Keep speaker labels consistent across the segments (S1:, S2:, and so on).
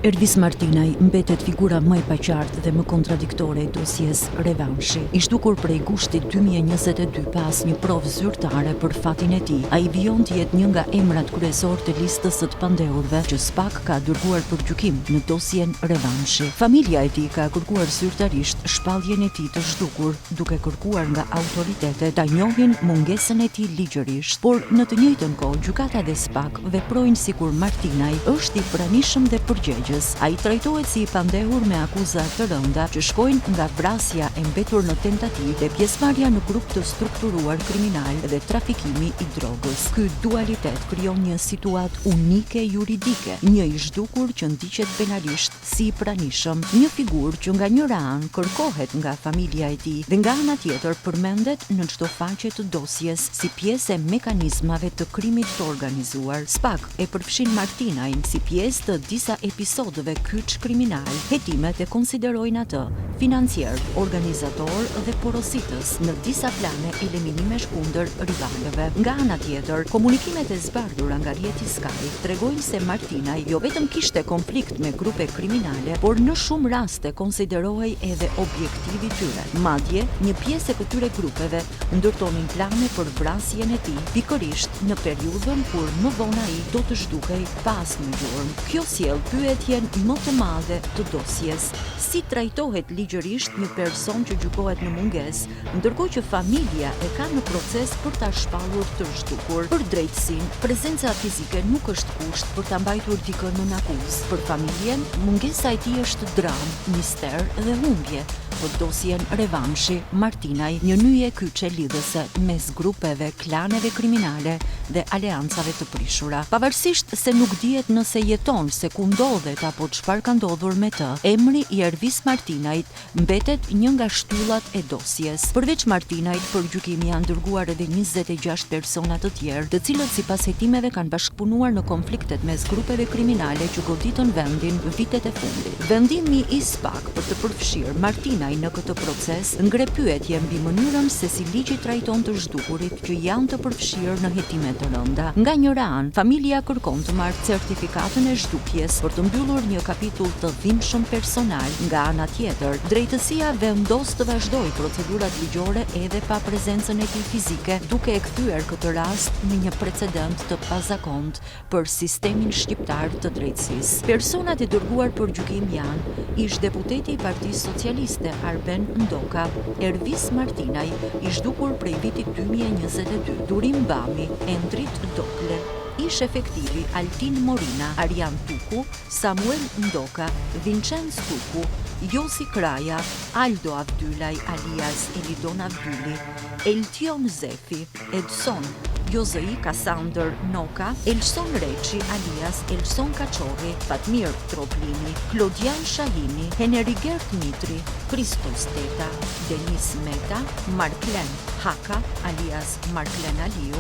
S1: Ervis Martinaj mbetet figura më e paqartë dhe më kontradiktore e dosjes Revanshi. I zhdukur prej gushtit 2022 pas një provë zyrtare për fatin e tij, ai vijon të jetë një nga emrat kryesor të listës së të pandehurve që SPAK ka dërguar për gjykim në dosjen Revanshi. Familja e tij ka kërkuar zyrtarisht shpalljen e tij të zhdukur, duke kërkuar nga autoritetet ta njohin mungesën e tij ligjërisht, por në të njëjtën kohë gjykata dhe SPAK veprojnë sikur Martinaj është i pranishëm dhe përgjegjës. Ai trajtohet si i pandehur me akuza të rënda që shkojnë nga vrasja e mbetur në tentativë dhe pjesëmarrja në grup të strukturuar kriminal dhe trafikimi i drogës. Ky dualitet krijon një situatë unike juridike, një i zhdukur që ndiqet penalisht si i pranishëm, një figurë që nga njëra anë kërkohet nga familja e tij dhe nga ana tjetër përmendet në çdo faqe të dosjes si pjesë e mekanizmave të krimit të organizuar. SPAK e përfshin Martinajin si pjesë të disa episodeve kyç kriminal. Hetimet e konsiderojnë atë financier, organizator dhe porositës në disa plane eliminimesh kundër rivalëve. Nga ana tjetër, komunikimet e zbardhura nga rrjeti Sky tregojnë se Martinaj jo vetëm kishte konflikt me grupe kriminale, por në shumë raste konsiderohej edhe objektivi tyre. Madje, një pjesë e këtyre grupeve ndërtonin plane për vrasjen e tij, pikërisht në periudhën kur më vonë ai do të zhdukej pas në gjurmë. Kjo sjell pyetjen më të madhe të dosjes: si trajtohet ligjërisht një person që gjykohet në mungesë, ndërkohë që familja e ka në proces për ta shpallur të zhdukur. Për drejtësinë, prezenca fizike nuk është kusht për ta mbajtur dikën në akuzë. Për familjen, mungesa e tij është dram, mister dhe humbje. Për dosjen Revanshi, Martinaj një nyje kyçe lidhëse mes grupeve, klaneve kriminale dhe aleancave të prishura. Pavarësisht se nuk dihet nëse jeton, se ku ndodhet apo çfarë ka ndodhur me të, emri i Ervis Martinajit mbetet një nga shtyllat e dosjes. Përveç Martinajit, për gjykim janë dërguar edhe 26 persona të tjerë, të cilët sipas hetimeve kanë bashkëpunuar në konfliktet mes grupeve kriminale që goditën vendin vitet e fundit. Vendimi i SPAK për të përfshirë Martinaj në këtë proces ngre pyetje mbi mënyrën se si ligji trajton të zhdukurit që janë të përfshirë në hetime të rënda. Nga njëra anë, familja kërkon të marrë certifikatën e zhdukjes për të mbyllur një kapitull të dhimbshëm personal. Nga ana tjetër, drejtësia vendos të vazhdojë procedurat ligjore edhe pa prezencën e tij fizike, duke e kthyer këtë rast në një precedent të pazakont për sistemin shqiptar të drejtësisë. Personat e dërguar për gjykim janë ish deputeti i Partisë Socialiste Arben Ndoka, Ervis Martinaj, i zhdukur prej vitit 2022, Durim Bami, Endrit Dokle, ish efektivi Altin Morina, Arjan Tuku, Samuel Ndoka, Vincenz Tuku, Josi Kraja, Aldo Avdylaj alias Elidon Avdyli, Eltion Zefi, Edson Jozei Kasander Noka, Elson Reçi alias Elson Kaçorri, Fatmir Troplini, Klodian Shahini, Henrigert Mitri, Kristos Teta, Denis Meta, Marklen Haka alias Marklen Aliu,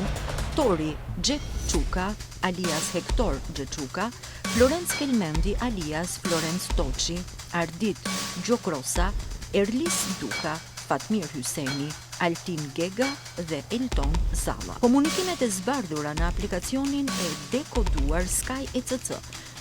S1: Tori Gjekçuka alias Hektor Gjekçuka, Florenc Kelmendi alias Florenc Toçi, Ardit Gjokrosa, Erlis Duka, Fatmir Hyseni, Altin Gega dhe Elton Zalla. Komunikimet e zbardhura në aplikacionin e dekoduar Sky ECC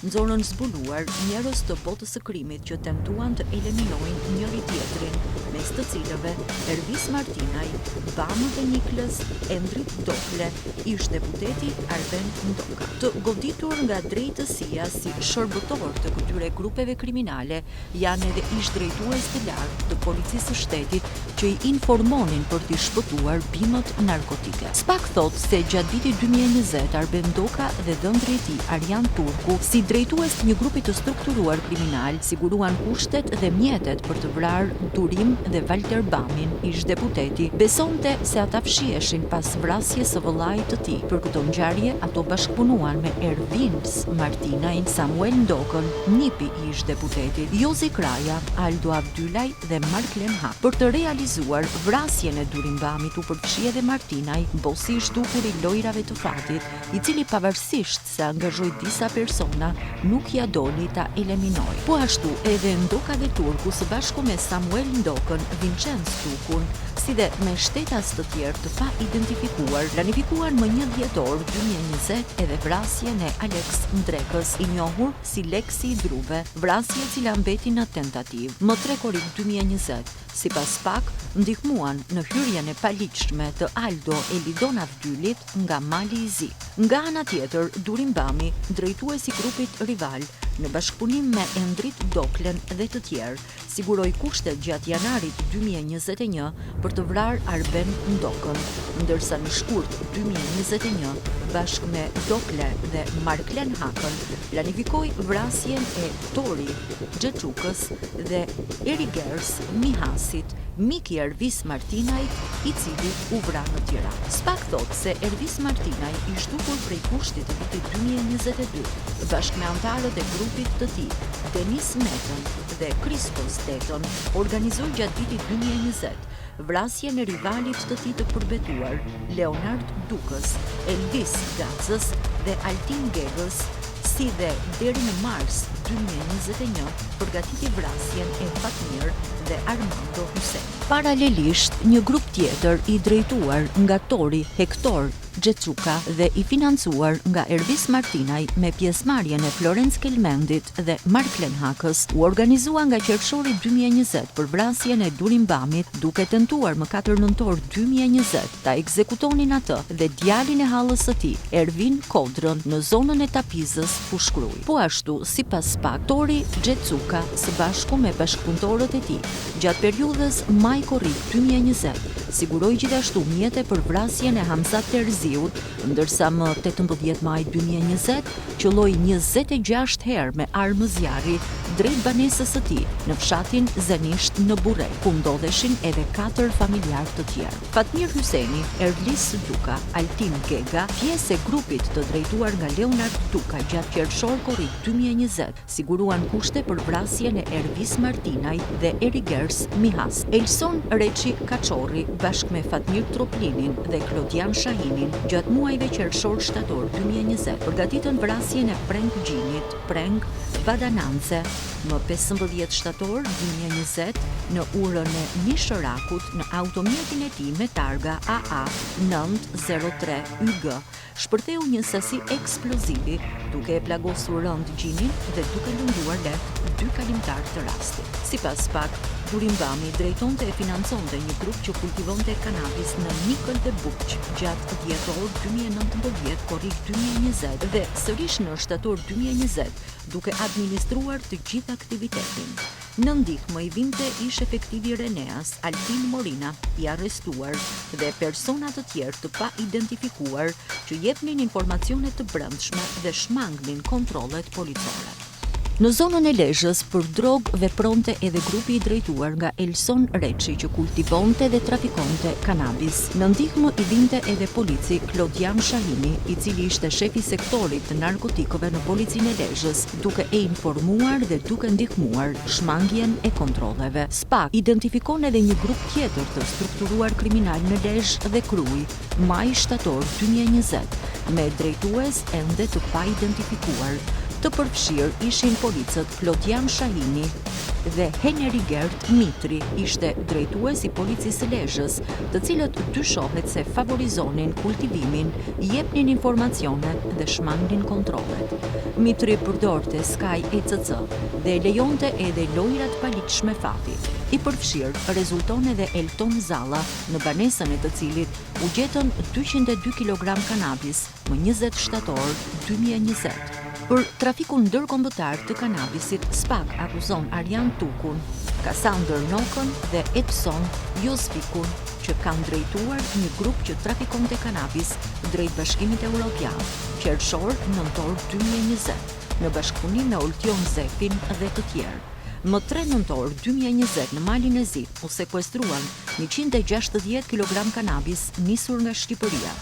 S1: nxorën zbuluar njerëz të botës së krimit që tentuan të eliminojnë njëri tjetrin, mes të cilëve Ervis Martinaj, Bamë dhe Niklës, Endrit Dokle, ish deputeti Arben Ndoka. Të goditur nga drejtësia si shërbëtor të këtyre grupeve kriminale janë edhe ish drejtues të lartë të policisë së shtetit që i informonin për t'i shpëtuar bimët narkotike. SPAK thot se gjatë vitit 2020 Arben Ndoka dhe dhëndri i tij Arjan Turku, si drejtues të një grupi të strukturuar kriminal, siguruan kushtet dhe mjetet për të vrarë Durim dhe Walter Bamin, ish deputeti. Besonte se ata fshiheshin pas vrasjes së vëllait të tij. Për këtë ngjarje ato bashkëpunuan me Ervis Martinajin, Samuel Ndokën, nipi i ish deputetit, Jozi Kraja, Aldo Avdylaj dhe Marklen Hak. Për të realizuar vrasjen e Durim Bamit u përfshi edhe Martinaj, bosi i zhdukur i lojrave të fatit, i cili pavarësisht se angazhoi disa persona, nuk ja doli ta eliminoj. Po ashtu edhe Ndoka dhe Turku së bashku me Samuel Ndokën, Vincenz Tukun, si dhe me shtetas të tjerë të pa identifikuar, planifikuan më 1 dhjetor 2020 edhe vrasjen e Alex Ndrekës, i njohur si Leksi i Druve, vrasje e cila mbeti në tentativë. Më 3 korrik 2020, sipas SPAK, ndihmuan në hyrjen e paligjshme të Aldo Elidona Vdylit nga Mali i Zi. Nga ana tjetër, Durim Bami, drejtuesi i grupit rival, në bashkëpunim me Endrit Doklen dhe të tjerë, siguroi kushtet gjatë janarit 2021 për të vrarë Arben Ndokën, ndërsa në shkurt 2021, bashkë me Dokle dhe Marklen Hakën, planifikoi vrasjen e Tori Xhexhukës dhe Erigers Mihasit, miki Ervis Martinaj, i cili u vra në Tiranë. SPAK thot se Ervis Martinaj i zhdukur prej kushtit të vitit 2022, bashkë me antarët e grupit të tij, Denis Metën dhe Krispos Teton, organizoi gjatë vitit 2020 vrasjen e rivalit të tij të përbetuar, Leonard Dukës, Elvis Gacës dhe Altin Gegës, si dhe deri në mars 2021 përgatiti vrasjen e Fatmir dhe Armando Hussein. Paralelisht, një grup tjetër i drejtuar nga Tori Hector Xhexhuka dhe i financuar nga Ervis Martinaj me pjesëmarrjen e Florenc Kelmendit dhe Marklen Hakës, u organizua nga qershori 2020 për vrasjen e Durim Bamit, duke tentuar më 4 nëntor 2020 ta ekzekutonin atë dhe djalin e hallës së tij, Ervin Kodrën, në zonën e Tapizës, ku shkrui. Po ashtu, sipas SPAK, Tori Xhexhuka së bashku me bashkëpunëtorët e tij, gjatë periudhës maj-korrik 2020, siguroi gjithashtu mjete për vrasjen e Hamzat Terziut, ndërsa më 18 maj 2020 qëlloi 26 herë me armë zjarri drejt banesës së tij në fshatin Zenisht në Burrej, ku ndodheshin edhe 4 familjar të tjerë. Fatmir Huseni, Erlis Duka, Altin Gega, pjesë e grupit të drejtuar nga Leonard Duka gjatë qershor-korrik 2020, siguruan kushte për vrasjen e Ervis Martinaj dhe Erigers Mihas. Elson Reçi Kaçorri, bashkë me Fatmir Troplinin dhe Klodian Shahinin, gjatë muajve qershor-shtator 2020, përgatitën vrasjen e Prenk Gjinit, Prenk Badanance, më 15 shtator 2020 në urën e Mishërakut në automjetin e tij me targa AA 903 YG, shpërtheu një sasi eksplozivi, duke e plagosur rënd Gjinin dhe duke lënduar lehtë 2 kalimtar të rastit. Sipas SPAK, Durim Bami drejtonte e financonte një grup që kultivonte kanabis në Nikël dhe Buq gjatë dhjetor 2019, korrik 2020 dhe sërish në shtator 2020, duke administruar të gjithë aktivitetin. Në ndihmë i vinte ish efektivi Reneas, Altin Morina, i arrestuar, dhe persona të tjerë të pa identifikuar që jepnin informacione të brendshme dhe shmangnin kontrollet policore. Në zonën e Lezhës për drogë vepronte edhe grupi i drejtuar nga Elson Reçi që kultivonte dhe trafikonte kanabis. Në ndihmë i vinte edhe polici Klodian Shahini, i cili ishte shefi sektorit të narkotikëve në policinë e Lezhës, duke e informuar dhe duke ndihmuar shmangjen e kontrolleve. SPAK identifikon edhe një grup tjetër të strukturuar kriminal në Lezhë dhe Krujë, maj-shtator 2020, me drejtues ende të pa identifikuar. Të përfshirë ishin policët Klodian Shahini dhe Heneri Gert Mitri, ishte drejtues i policisë së Lezhës, të cilët dyshohet se favorizonin kultivimin, jepnin informacione dhe shmangnin kontrollet. Mitri përdorte Sky ECC dhe lejonte edhe lojrat paligjshme fati. I përfshirë rezulton edhe Elton Zalla, në banesën e të cilit u gjetën 202 kg kanabis më 20 shtator 2020. Për trafikun ndërkombëtar të kanabisit, SPAK akuzon Arjan Tukun, Kasander Nokën dhe Edson Josvikun, që kanë drejtuar një grup që trafikonte kanabis drejt Bashkimit Evropian, qershor-nëntor 2020, në bashkëpunim me Oltion Zefin dhe të tjerë. Më 3 nëntor 2020 në Malin e Zi u sekuestruan 160 kg kanabis nisur nga Shqipëria.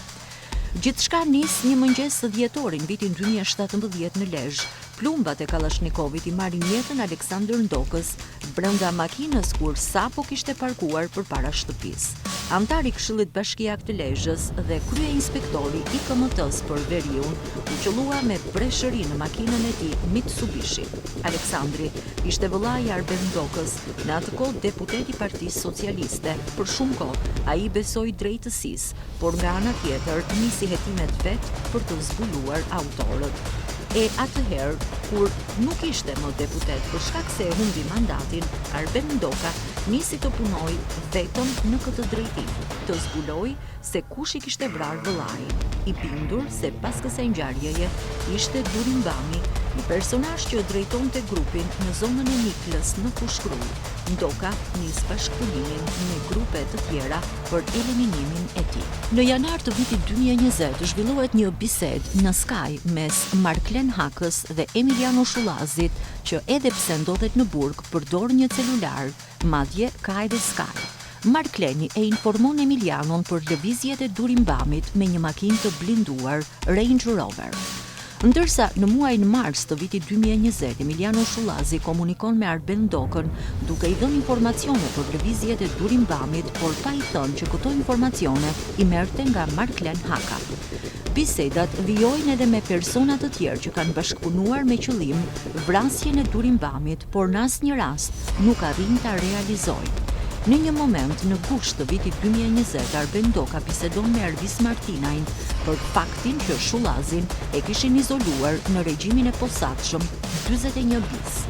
S1: Gjithçka nis një mëngjes së dhjetorin vitin 2017 në Lezhë, Plumbat e Kalashnikovit i marrin jetën Aleksandr Ndokës brenda makinës kur sapo kishte parkuar përpara shtëpisë. Antari i Këshillit Bashkiak të Lezhës dhe kryeinspektori i KMT-s për Veriun u qellua me breshëri në makinën e tij Mitsubishi. Aleksandri ishte vëllai i Arben Ndokës, në atë kohë deputet i Partisë Socialiste. Për shumë kohë ai besoi drejtësisë, por nga ana tjetër nisi hetimet vet për të zbuluar autorët. E atëherë, kur nuk ishte më deputet për shkak se e humbi mandatin, Arben Ndoka nisi të punoj vetëm në këtë drejtim, të zbuloj se kush i kishte vrarë vëllain, i bindur se pas kësaj ngjarjeje ishte Durimbami, një personazh që drejtonte grupin në zonën e Niklës në Fushkruj. Ndoka nis bashkëpunimin me grupe të tjera për eliminimin e tij. Në janar të vitit 2020 zhvillohet një bisedë në Sky mes Marklen Hakës dhe Emiliano Shullazit, që edhe pse ndodhet në burg përdor një celular, madje ka edhe Sky. Markleni e informon Emilianon për lëvizjet e Durimbamit me një makinë të blinduar Range Rover. Ndërsa në muajin mars të vitit 2020, Emiliano Shullazi komunikon me Arben Ndokën duke i dhënë informacione për lëvizjet e Durimbamit, por pa i thënë që këto informacione i merrte nga Marklen Haka. Bisedat vijojnë edhe me persona të tjerë që kanë bashkëpunuar me qëllim vrasjen e Durimbamit, por në asnjë rast nuk arrin ta realizojnë. Në një moment në gusht të vitit 2020, Arben Ndoka bisedon me Ervis Martinajn për faktin që Shullazin e kishin izoluar në regjimin e posaçëm 41 bis.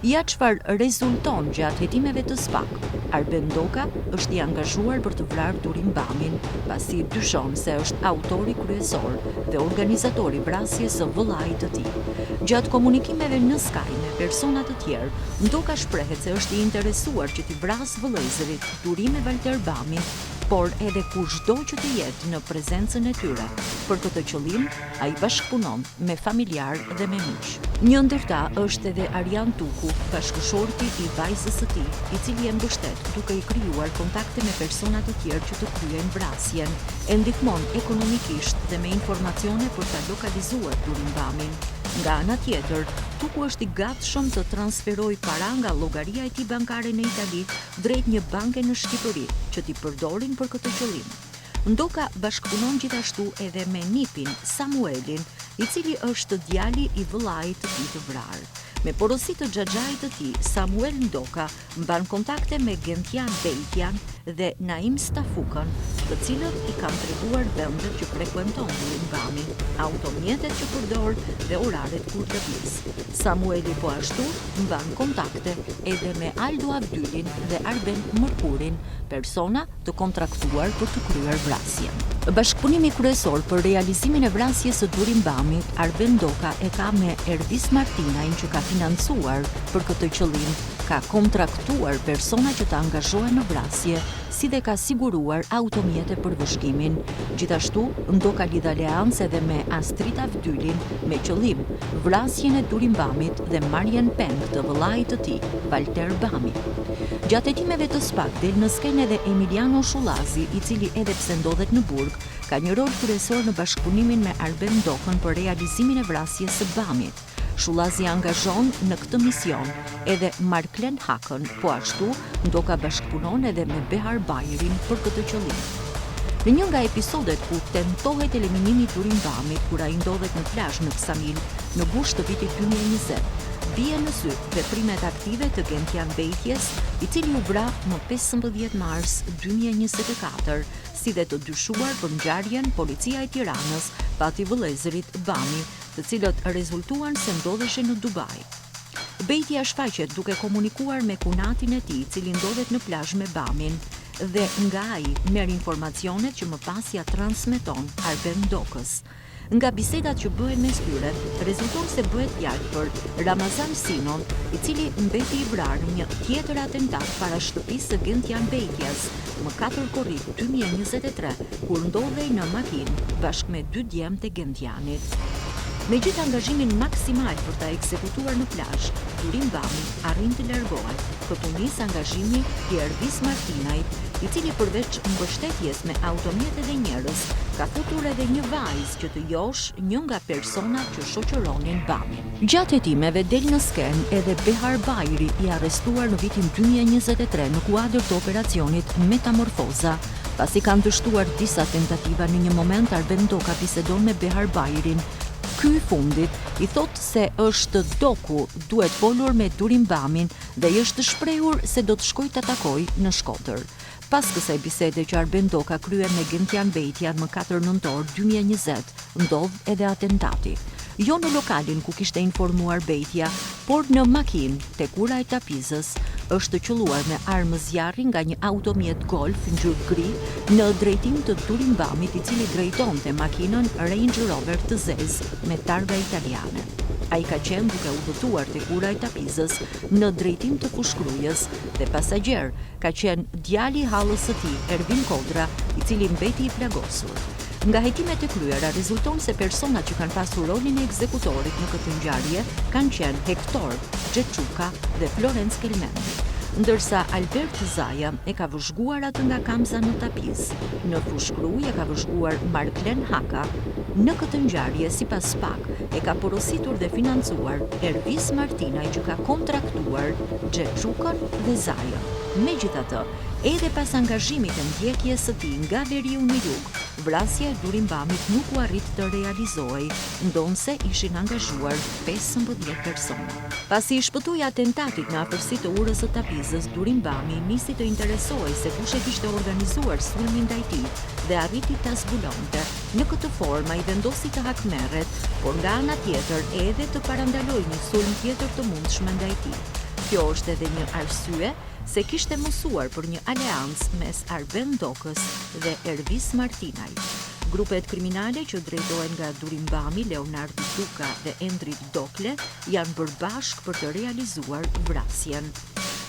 S1: Ja çfarë rezulton gjatë hetimeve të SPAK. Arben Ndoka është i angazhuar për të vrarë Durimbamin, pasi dyshon se është autori kryesor dhe organizatori vrasjes së vëllait të tij. Gjatë komunikimeve në Sky me persona të tjerë, Ndoka shprehet se është i interesuar që t'i vrasë vëllezërit Durim e Valter Bami, por edhe kushdo që të jetë në prezencën e tyre. Për këtë qëllim, ai bashkëpunon me familjar dhe me miq. Një ndër ta është edhe Arjan Tuku, bashkëshorti i vajzës së tij, i cili e mbështet duke i krijuar kontakte me persona të tjerë që të kryejnë vrasjen, e ndihmon ekonomikisht dhe me informacione për ta lokalizuar Durimbamin. Nga ana tjetër, Tuku është i gatshëm të transferojë para nga llogaria e tij bankare në Itali drejt një banke në Shqipëri, që t'i përdorin për këtë qëllim. Ndoka bashkëpunon gjithashtu edhe me nipin Samuelin, i cili është djali i vëllait të tij të vrarë. Me porosi të xhaxhait të tij, Samuel Ndoka mban kontakte me Gentian Bejtjan dhe Naim Stafukën, të cilët i kanë treguar vendet që frekuenton Durimbami, automjetet që përdor dhe oraret kur lëviz. Samueli po ashtu mban kontakte edhe me Aldo Avdylin dhe Arben Mërkurin, persona të kontraktuar për të kryer vrasjen. Bashkëpunimi kryesor për realizimin e vrasjes së Durimbamit, Arben Ndoka e ka me Ervis Martinajn, që ka financuar për këtë qëllim, ka kontraktuar persona që të angazhohen në vrasje, si dhe ka siguruar automjete për vëzhgimin. Gjithashtu, Ndoka lidh aleancë edhe me Astrid Avdylin me qëllim vrasjen e Durimbamit dhe marrjen peng të vëllait të tij, Valter Bami. Gjatë hetimeve të SPAK del në skenë edhe Emiliano Shullazi, i cili edhe pse ndodhet në burg, ka një rol kryesor në bashkëpunimin me Arben Ndokën për realizimin e vrasjes së Bamit. Shullazi angazhon në këtë mision edhe Marklen Hakën, po ashtu Ndoka bashkëpunon edhe me Behar Bajrin për këtë qëllim. Në një nga episodet ku tentohet eliminimi i Durimbamit, kur ai ndodhet në plazh në Ksamil në gusht të vitit 2020, bie në sy veprimet aktive të Gentian Bejtjes, i cili u vra më 15 mars 2024, si dhe të dyshuar për ngjarjen Policia e Tiranës pati vëllezërit Bami, të cilët rezultuan se ndodheshin në Dubai. Bejtja shfaqet duke komunikuar me kunatin e tij, i cili ndodhet në plazh me Bamin, dhe nga ai merr informacionet që më pas ja transmeton Arben Ndokës. Nga bisedat që bëhen mes tyre, rezulton se bëhet fjalë për Ramazan Sinon, i cili mbeti i vrarë një tjetër atentat para shtëpisë së Gentian Bejtjes, më 4 korrik 2023, kur ndodhej në makinë bashkë me 2 djemtë e Gentianit. Me gjithë angazhimin maksimal për ta ekzekutuar në plazh, Durimbami arrin të largohet. Këtu nis angazhimi i Ervis Martinajt, i cili përveç mbështetjes me automjete dhe njerëz, ka futur edhe një vajzë që të josh një nga personat që shoqëronin Bamin. Gjatë hetimeve del në skenë edhe Behar Bajri, i arrestuar në vitin 2023 në kuadër të operacionit Metamorfoza. Pasi kanë dështuar disa tentativa në një moment, Arben Doka bisedon me Behar Bajrin. Ky i fundit i thot se është Doku duhet folur me Durim Bamin dhe i është shprehur se do të shkojë të takojë në Shkodër. Pas kësaj bisede që Arben Doka kryen me Gentian Bejtjan më 4 nëntor 2020, ndodh edhe atentati. Jo në lokalin ku kishte informuar Bejtja, por në makinë tek ura e Tapizës, është qelluar me armë zjarri nga një automjet Golf ngjyrë gri në drejtim të Durim Bamit, i cili drejtonte makinën Range Rover të zezë me targa italiane. Ai ka qenë duke udhëtuar tek ura e Tapizës në drejtim të Fushkrujës dhe pasagjer ka qenë djali i hallës së tij, Ervin Kodra, i cili mbeti i plagosur. Nga hetimet e kryera rezulton se personat që kanë pasur rolin e ekzekutorit në këtë ngjarje kanë qenë Hektor Xheçuka dhe Florenc Kelmendi, ndërsa Albert Zaja e ka vëzhguar atë nga Kamza në Tapiz. Në Fushkruj e ka vëzhguar Marklen Haka. Në këtë ngjarje, sipas PAK, e ka porositur dhe financuar Ervis Martinaj, që ka kontraktuar Xheçukën dhe Zajën. Megjithatë, edhe pas angazhimit të ndjekjes së tij nga veriu në jug, vrasja e Durim Bamit nuk u arrit të realizohej, ndonse ishin angazhuar 15 persona. Pasi i shpëtoi atentatit në afërsitë të urës së Tapizës, Durim Bami nisi të interesohej se kush e kishte organizuar sulmin ndaj tij dhe arriti ta zbulonte. Në këtë formë ai vendosi të hakmerret, por nga ana tjetër edhe të parandalojë një sulm tjetër të mundshëm ndaj tij. Kjo është edhe një arsye se kishte mësuar për një aleancë mes Arben Dokës dhe Ervis Martinaj. Grupet kriminale që drejtohen nga Durim Bami, Leonardo Duka dhe Endrit Dokle janë bërë bashkë për të realizuar vrasjen.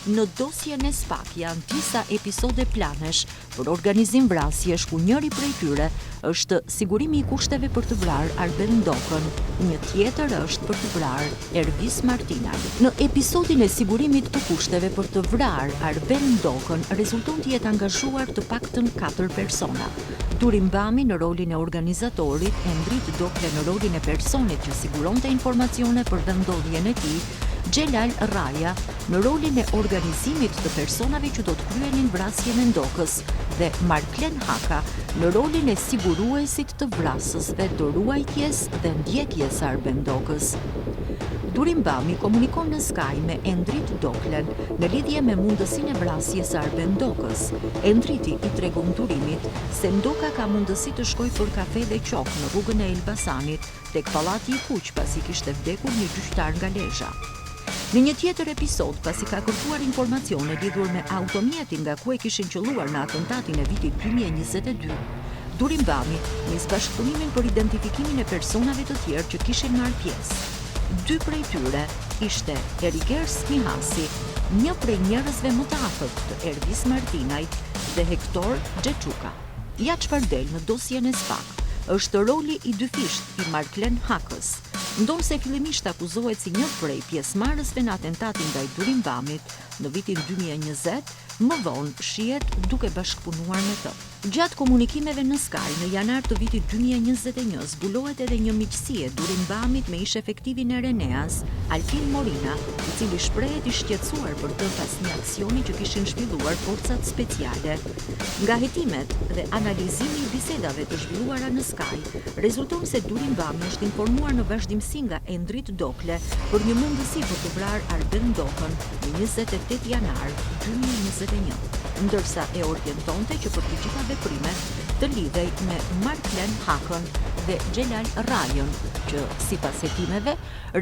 S1: Në dosjen e SPAK janë disa episode planesh për organizim vrasjesh, ku njëri prej tyre është sigurimi i kushteve për të vrarë Arben Dokën, një tjetër është për të vrarë Ervis Martinaj. Në episodin e sigurimit të kushteve për të vrarë Arben Dokën rezulton të jetë angazhuar të paktën 4 persona. Durim Bami në rolin e organizatorit, Endrit Dokle në rolin e personit që siguronte informacione për vendodhjen e tij, Xhelal Raja në rolin e organizimit të personave që do të kryenin vrasjen e Ndokës dhe Marklen Haka në rolin e siguruesit të vrasësve, të ruajtjes dhe ndjekjes së Arben Dokës. Durim Bami komunikon në Sky me Endrit Doklen në lidhje me mundësinë e vrasjes së Arben Dokës. Endriti i tregon Durimit se Ndoka ka mundësi të shkojë për kafe dhe qok në rrugën e Elbasanit, tek pallati i Kuq, pasi kishte vdekur një gjyqtar nga Lezhë. Në një tjetër episod, pasi ka kërkuar informacione lidhur me automjetin nga ku e kishin qelluar në atentatin e vitit 2022, Durim Bami nis bashkëpunimin për identifikimin e personave të tjerë që kishin marrë pjesë. 2 prej tyre ishte Eriger Smihasi, një prej njerëzve më të afërt të Ervis Martinajt, dhe Hektor Xheçuka. Ja çfarë del në dosjen e SPAK është roli i dyfisht i Marklen Hakës. Ndonse fillimisht akuzohet si një prej pjesëmarrësve në atentatin ndaj Durim Bamit në vitin 2020, më vonë shihet duke bashkëpunuar me të. Gjatë komunikimeve në Sky në janar të vitit 2021 zbulohet edhe një miqësi e Durim Bamit me ish efektivin e Reneas, Alfin Morina, i cili shprehet i shqetësuar për të pas një aksioni që kishin zhvilluar forcat speciale. Nga hetimet dhe analizimi i bisedave të zhvilluara në Sky, rezulton se Durim Bami është informuar në vazhdimsi nga Endrit Dokle për një mundësi për të vrarë Arben Dokën në 28 janar 2021, ndërsa e orientonte që për të gjitha veprimet të lidhej me Marklen Hakën dhe Xhelal Rajën, që sipas hetimeve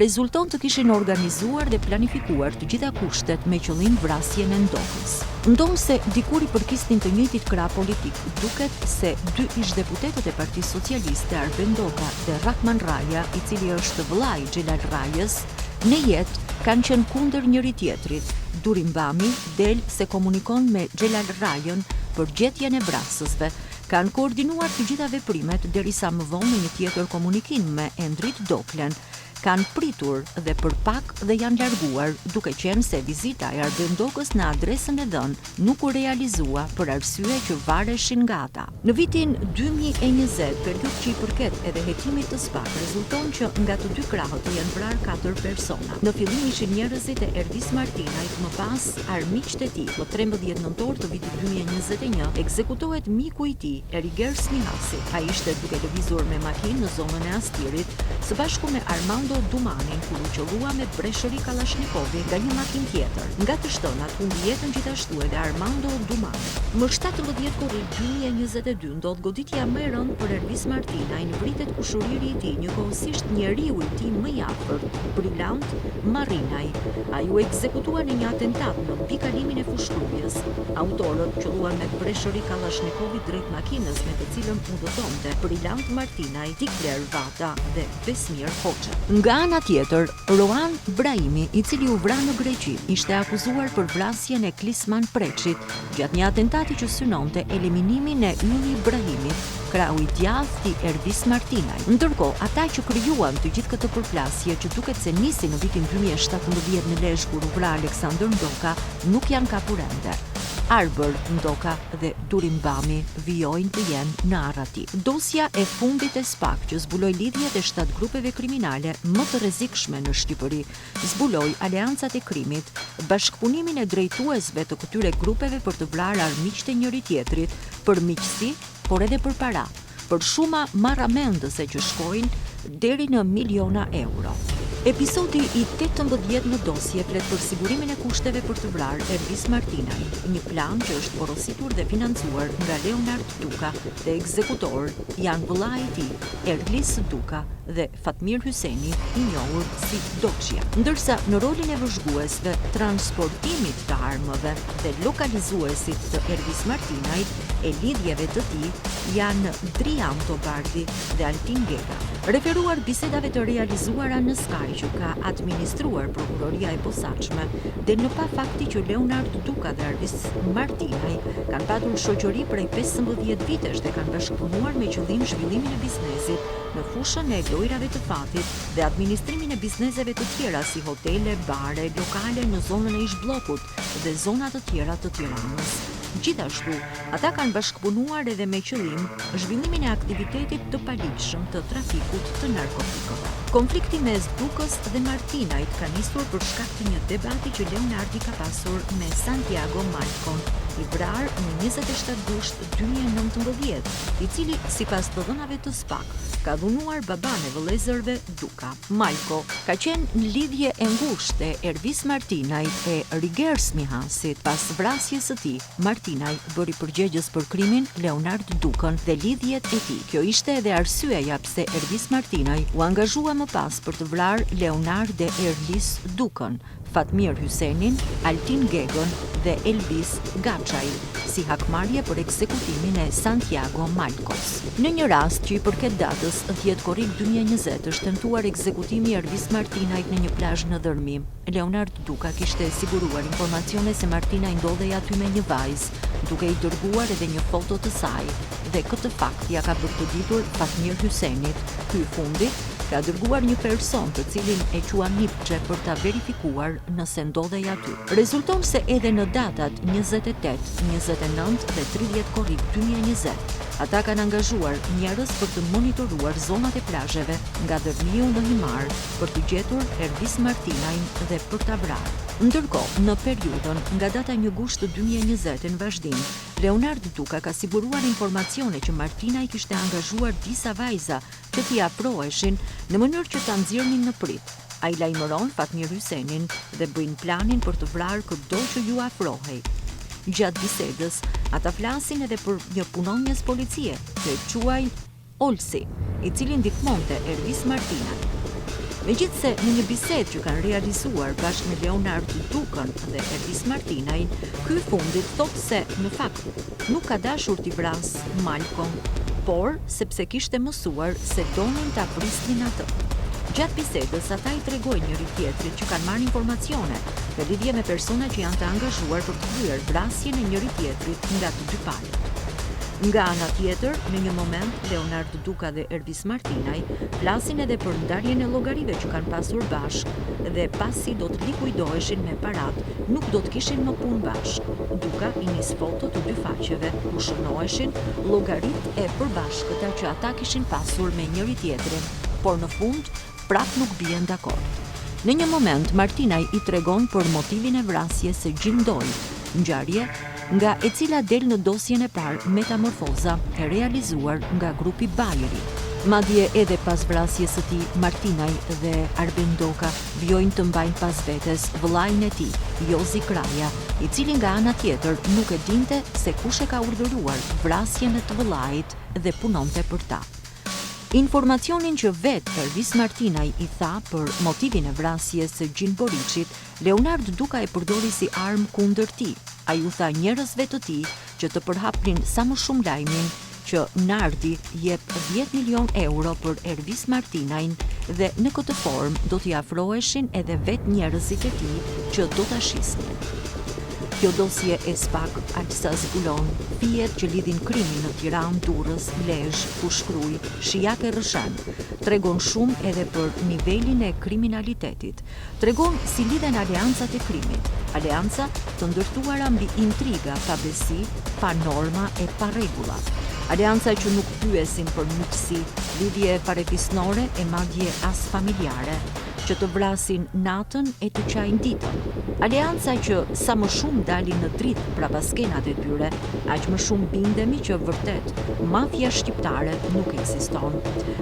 S1: rezulton të kishin organizuar dhe planifikuar të gjitha kushtet me qëllim vrasjen e Ndokës. Ndonse dikur i përkisnin të njëjtit krah politik, duket se 2 ish-deputetët e Partisë Socialiste, Arben Doka dhe Rahman Raja, i cili është vllai Xhelal Rajës, në jetë kanë qenë kundër njëri tjetrit. Durim Bami del se komunikon me Xhelal Rajën për gjetjen e vrasësve. Kanë koordinuar të gjitha veprimet derisa më vonë në një tjetër komunikim me Endrit Doklen kanë pritur dhe për pak dhe janë larguar, duke qenë se vizita e Ardendokës në adresën e dhënë nuk u realizua për arsye që vareshin nga ata. Në vitin 2020, periudhë që i përket edhe hetimit të SPAK, rezulton që nga të dy krahët janë vrarë 4 persona. Në fillim ishin njerëzit e Erdis Martinajt, më pas armiqtë e tij. Më 13 nëntor të vitit 2021 ekzekutohet miku i tij, Eriger Smihasi. Ai ishte duke lëvizur me makinë në zonën e Astirit, së bashku me Armando Dumanin, kur u qellua me breshëri Kalashnikovi nga një makinë tjetër. Nga të shtënat humbi jetën gjithashtu edhe Armando Dumani. Më 17 korrik 2022 ndodh goditja më e rëndë për Erdis Martinaj, në vritet kushëriri i tij, njëkohësisht njeriu i tij më i afërt, Brylant Marinaj. Ai u ekzekutua në një atentat në pikalimin e fushkrujës. Autorët qelluan me breshëri Kalashnikovi drejt makinës me të cilën udhëtonte Brylant Martinaj, Tikler Vata dhe Besmir Hoxha. Nga ana tjetër, Roan Brahimi, i cili u vra në Greqi, ishte akuzuar për vrasjen e Klisman Preçit gjatë një atentati që synonte eliminimin e Ylli Ibrahimit, krau i djathtë i Erdis Martinaj. Ndërkohë, ata që krijuan të gjithë këtë përplasje, që duket se nisi në vitin 2017 në Lezhë kur u vra Aleksandër Ndoka, nuk janë kapur ende. Arbër, Ndoka dhe Durim Bami vijojnë të jenë në Arrati. Dosja e fundit e SPAK, që zbuloi lidhjet e 7 grupeve kriminale më të rrezikshme në Shqipëri, zbuloi aleancat e krimit, bashkëpunimin e drejtuesve të këtyre grupeve për të vrarë armiqtë e njëri tjetrit, për miqësi, por edhe për para, për shuma marramendëse që shkojnë deri në miliona euro. Episodi i 18 në dosje flet për sigurimin e kushteve për të vrarë Erdis Martinaj, një plan që është porositur dhe financuar nga Leonard Duka dhe ekzekutor janë vëllai i tij, Erlis Duka dhe Fatmir Hyseni, i njohur si Doçia. Ndërsa në rolin e vëzhguesve, transportimit të armëve dhe lokalizuesit të Erdis Martinajt e lidhjeve të tij janë Drian Tobardi dhe Altin Gega. Referuar bisedave të realizuara në Sky që ka administruar prokuroria e posaçme dhe në pa fakti që Leonard Duka dhe Erdis Martinaj kanë patur shoqëri prej 15 vitesh dhe kanë bashkëpunuar me qëllim zhvillimin e biznesit në fushën e lojrave të fatit dhe administrimin e bizneseve të tjera si hotele, bare, lokale në zonën e ish-bllokut dhe zona të tjera të Tiranës. Gjithashtu, ata kanë bashkëpunuar edhe me qëllim zhvillimin e aktivitetit të paligjshëm të trafikut të narkotikëve. Konflikti mes Dukës dhe Martinajt ka nisur për shkak të një debati që Leonardi ka pasur me Santiago Malcon, i vrarë në 27 gusht 2019, i cili, sipas të dhënave të SPAK, ka dhunuar baban e vëllezërve Duka. Malko ka qenë në lidhje e ngushtë e Erdis Martinajt e Riger Smihasit. Pas vrasjes së tij, Martinaj bëri përgjegjës për krimin Leonard Dukën dhe lidhjet e tij. Kjo ishte edhe arsyeja pse Erdis Martinaj u angazhua më pas për të vrarë Leonard dhe Erlis Dukën, Fatmir Hysenin, Altin Gegën dhe Elvis Gaçaj, si hakmarrje për ekzekutimin e Santiago Malcos. Në një rast që i përket datës 10 korrik 2020 është tentuar ekzekutimi i Erdis Martinajt në një plazh në Dërmim. Leonard Duka kishte siguruar informacione se Martinaj ndodhej aty me një vajzë, duke i dërguar edhe një foto të saj, dhe këtë fakt ja ka bërë të ditur Fatmir Hysenit. Ky i fundit ka dërguar një person të cilin e qua Nipçe për ta verifikuar nëse ndodhej aty. Rezulton se edhe në datat 28, 29 dhe 30 korrik 2020, ata kanë angazhuar njerëz për të monitoruar zonat e plazheve nga Dërmiu në Himar për të gjetur Erdis Martinajn dhe për ta vrarë. Ndërkohë, në periudhën nga data 1 gusht 2020 në vazhdim, Leonard Duka ka siguruar informacione që Martinaj kishte angazhuar disa vajza që t'i afroheshin në mënyrë që ta nxjerrnin në prit. Ai lajmëron Fatmir Hysenin dhe bëjnë planin për të vrarë kudo që ju afrohej. Gjatë bisedës, ata flasin edhe për një punonjës policie, që e quaj Olsi, i cili ndihmonte Erdis Martinaj. Megjithse në një bisedë që kanë realizuar bashkë me Leonard Dukën dhe Erdis Martinaj, ky i fundit thotë se në fakt nuk ka dashur t'i vrasë Malcon, por sepse kishte mësuar se donin ta prisnin atë. Gjatë bisedës, ata i tregojnë njëri tjetrit që kanë marrë informacione në lidhje me persona që janë të angazhuar për të kryer vrasjen e njëri tjetrit nga të dy palët. Nga ana tjetër, në një moment, Leonard Duka dhe Ervis Martinaj flasin edhe për ndarjen e llogarive që kanë pasur bashkë dhe pasi do të likuidoheshin me parat, nuk do të kishin më punë bashkë. Duka i nis foto të dy faqeve ku shënoheshin llogaritë e përbashkëta që ata kishin pasur me njëri tjetrin, por në fund prap nuk bien dakord. Në një moment, Martinaj i tregon për motivin e vrasjes së Gjindoj, ngjarje nga e cila del në dosjen e parë Metamorfoza e realizuar nga grupi Bajeri. Madje edhe pas vrasjes së tij, Martinaj dhe Arben Doka vjojnë të mbajnë pas vetes vëllain e tij, Jozi Kraja, i cili nga ana tjetër nuk e dinte se kush e ka urdhëruar vrasjen e të vëllait dhe punonte për ta. Informacionin që vetë Ervis Martinaj i tha për motivin e vrasjes së Gjin Boriçit, Leonard Duka e përdori si armë kundër tij. Ai u tha njerëzve të tij që të përhapnin sa më shumë lajmin që Nardi jep 10 milion euro për Ervis Martinajn dhe në këtë formë do t'i afroheshin edhe vetë njerëzit e tij që do ta shisnin. Kjo dosje e SPAK, aqsa zbulon fijet që lidhin krimin në Tiranë, Durrës, Lezhë, Fushkruj, Shijak e Rrëshan. Tregon shumë edhe për nivelin e kriminalitetit. Tregon si lidhen aleancat e krimit, aleanca të ndërtuara mbi intriga, pa besi, pa norma e pa rregulla. Aleanca që nuk pyesin për miqësi, lidhje parefisnore e madje as familjare, që të vrasin natën e të qajnë ditën. Aleanca që sa më shumë dalin në dritë prapaskenat e tyre, aq më shumë bindemi që vërtet mafia shqiptare nuk ekziston.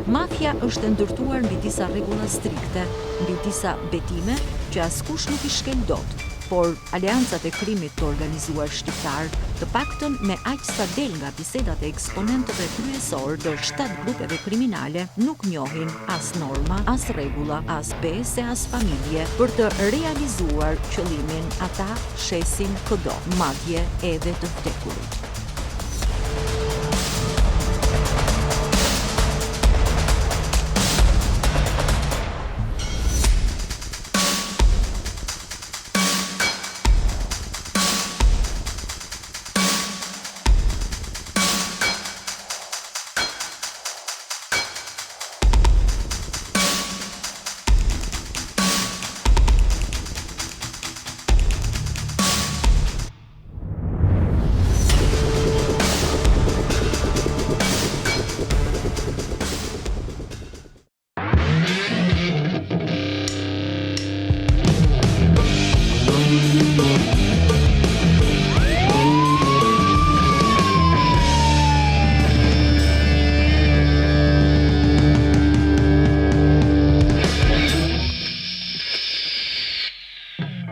S1: Mafia është ndërtuar mbi disa rregulla strikte, mbi disa betime që askush nuk i shkel dot. Por aleancat e krimit të organizuar shqiptar, të paktën me aq sa del nga bisedat e eksponentëve kryesor të 7 grupeve kriminale, nuk njohin as norma, as rregulla, as besë, as familje. Për të realizuar qëllimin, ata shesin këdo, madje edhe të vdekurit.